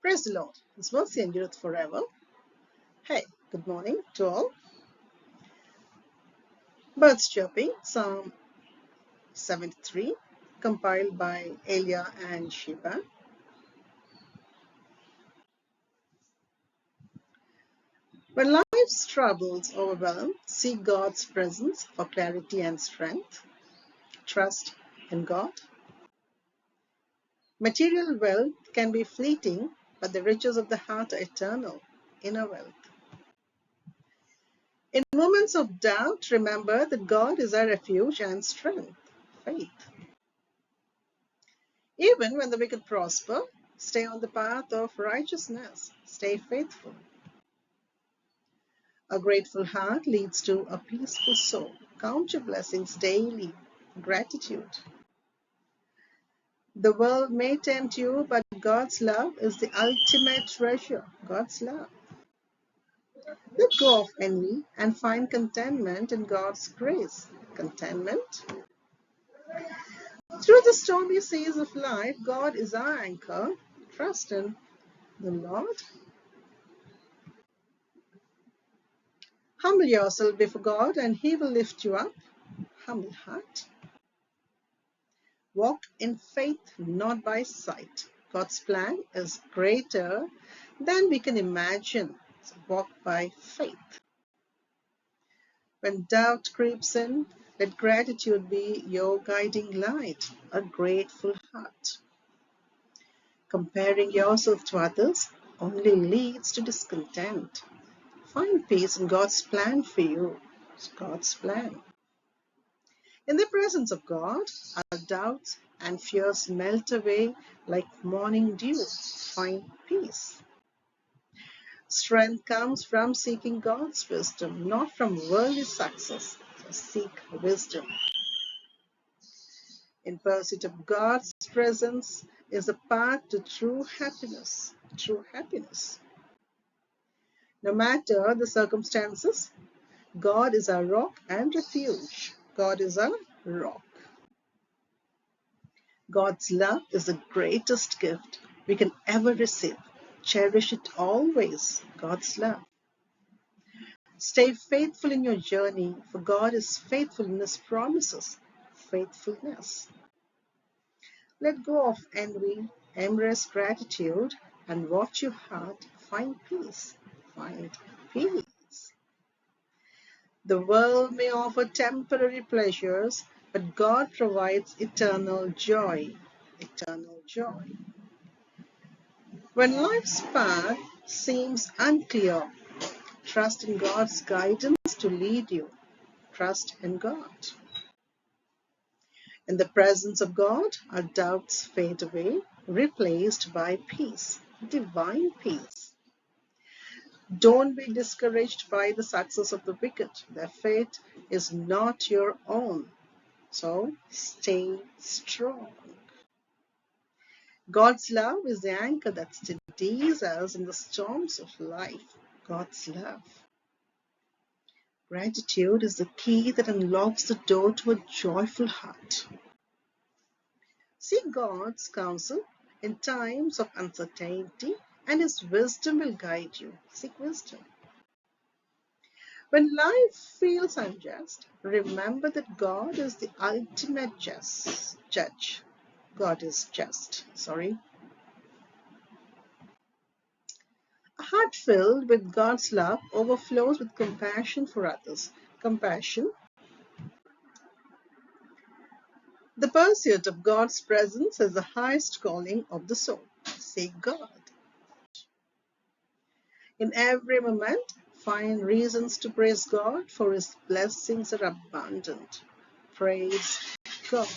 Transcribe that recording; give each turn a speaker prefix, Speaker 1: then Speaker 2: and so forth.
Speaker 1: Praise the Lord. His mercy endureth forever. Hey, good morning to all. Birds chirping, Psalm 73, compiled by Elia and Sheba. When life's troubles overwhelm, seek God's presence for clarity and strength. Trust in God. Material wealth can be fleeting, but the riches of the heart are eternal, inner wealth. In moments of doubt, remember that God is our refuge and strength, faith. Even when the wicked prosper, stay on the path of righteousness. Stay faithful. A grateful heart leads to a peaceful soul. Count your blessings daily. Gratitude. The world may tempt you, but God's love is the ultimate treasure. God's love. Let go of envy and find contentment in God's grace. Contentment. Through the stormy seas of life, God is our anchor. Trust in the Lord. Humble yourself before God and He will lift you up. Humble heart. Walk in faith, not by sight. God's plan is greater than we can imagine. So walk by faith. When doubt creeps in, let gratitude be your guiding light, a grateful heart. Comparing yourself to others only leads to discontent. Find peace in God's plan for you. It's God's plan. In the presence of God, our doubts and fears melt away like morning dew. Find peace. Strength comes from seeking God's wisdom, not from worldly success. So seek wisdom. In pursuit of God's presence is a path to true happiness. True happiness. No matter the circumstances, God is our rock and refuge. God is our rock. God's love is the greatest gift we can ever receive. Cherish it always. God's love. Stay faithful in your journey, for God is faithful in His promises. Faithfulness. Let go of envy, embrace gratitude, and watch your heart find peace. Find peace. The world may offer temporary pleasures, but God provides eternal joy. Eternal joy. When life's path seems unclear, trust in God's guidance to lead you. Trust in God. In the presence of God, our doubts fade away, replaced by peace, divine peace. Don't be discouraged by the success of the wicked. Their fate is not your own. So stay strong. God's love is the anchor that steadies us in the storms of life. God's love. Gratitude is the key that unlocks the door to a joyful heart. Seek God's counsel in times of uncertainty, and His wisdom will guide you. Seek wisdom. When life feels unjust, remember that God is the ultimate judge. God is just. A heart filled with God's love overflows with compassion for others. Compassion. The pursuit of God's presence is the highest calling of the soul. Seek God. In every moment, find reasons to praise God, for His blessings are abundant. Praise God.